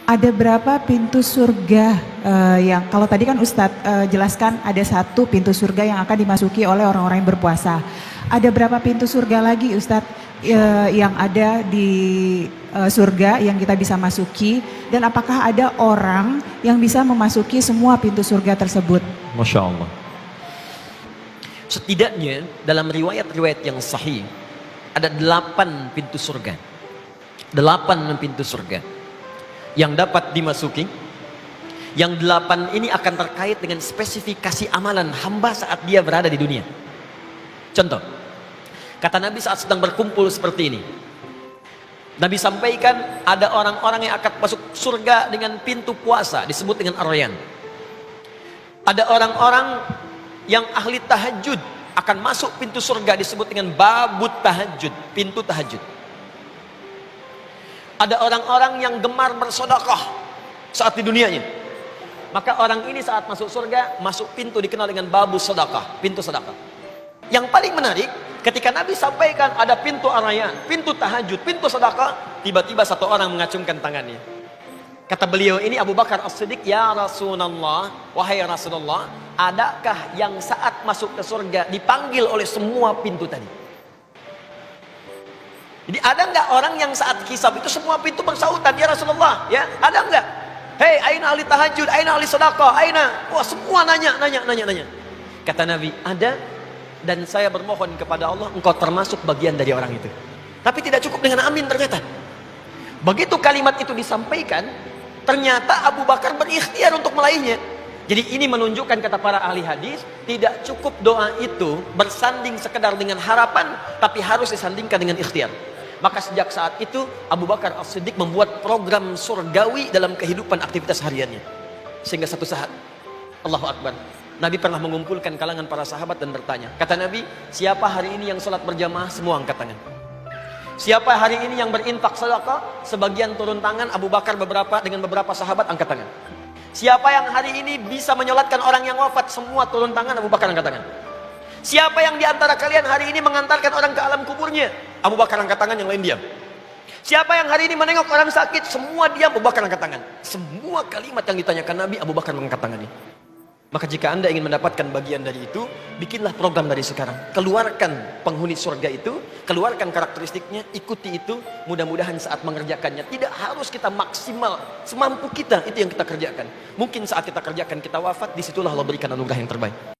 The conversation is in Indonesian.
Ada berapa pintu surga yang kalau tadi kan Ustadz jelaskan ada satu pintu surga yang akan dimasuki oleh orang-orang yang berpuasa. Ada berapa pintu surga lagi Ustadz yang ada di surga yang kita bisa masuki, dan apakah ada orang yang bisa memasuki semua pintu surga tersebut? Masya Allah. Setidaknya dalam riwayat-riwayat yang sahih ada 8 pintu surga. 8 pintu surga yang dapat dimasuki. Yang 8 ini akan terkait dengan spesifikasi amalan hamba saat dia berada di dunia. Contoh, kata Nabi saat sedang berkumpul seperti ini, Nabi sampaikan ada orang-orang yang akan masuk surga dengan pintu puasa, disebut dengan Ar-Rayyan. Ada orang-orang yang ahli tahajud akan masuk pintu surga, disebut dengan babut tahajud, pintu tahajud. Ada orang-orang yang gemar bersedekah saat di dunianya, maka orang ini saat masuk surga masuk pintu dikenal dengan babu sedekah, pintu sedekah. Yang paling menarik ketika Nabi sampaikan ada pintu Ar-Rayyan, pintu tahajud, pintu sedekah, tiba-tiba satu orang mengacungkan tangannya. Kata beliau ini Abu Bakar As-Siddiq, ya Rasulullah, wahai Rasulullah, adakah yang saat masuk ke surga dipanggil oleh semua pintu tadi? Jadi ada nggak orang yang saat hisab itu semua pintu bersautan, ya Rasulullah, ya ada nggak? Hei, aina ahli tahajud, aina ahli sedekah, aina? Wah, semua nanya. Kata Nabi, ada, dan saya bermohon kepada Allah engkau termasuk bagian dari orang itu. Tapi tidak cukup dengan amin ternyata. Begitu kalimat itu disampaikan, ternyata Abu Bakar berikhtiar untuk meraihnya. Jadi ini menunjukkan, kata para ahli hadis, tidak cukup doa itu bersanding sekedar dengan harapan, tapi harus disandingkan dengan ikhtiar. Maka sejak saat itu Abu Bakar As-Siddiq membuat program surgawi dalam kehidupan aktivitas hariannya. Sehingga satu saat, Allahu Akbar, Nabi pernah mengumpulkan kalangan para sahabat dan bertanya. Kata Nabi, siapa hari ini yang sholat berjamaah? Semua angkat tangan. Siapa hari ini yang berinfak sedekah? Sebagian turun tangan, Abu Bakar dengan beberapa sahabat angkat tangan. Siapa yang hari ini bisa menyolatkan orang yang wafat? Semua turun tangan, Abu Bakar angkat tangan. Siapa yang diantara kalian hari ini mengantarkan orang ke alam kuburnya? Abu Bakar angkat tangan, yang lain diam. Siapa yang hari ini menengok orang sakit? Semua diam, Abu Bakar angkat tangan. Semua kalimat yang ditanyakan Nabi, Abu Bakar mengangkat tangannya. Maka jika anda ingin mendapatkan bagian dari itu, bikinlah program dari sekarang. Keluarkan penghuni surga itu, keluarkan karakteristiknya, ikuti itu. Mudah-mudahan saat mengerjakannya tidak harus kita maksimal, semampu kita itu yang kita kerjakan. Mungkin saat kita kerjakan kita wafat, disitulah Allah berikan anugerah yang terbaik.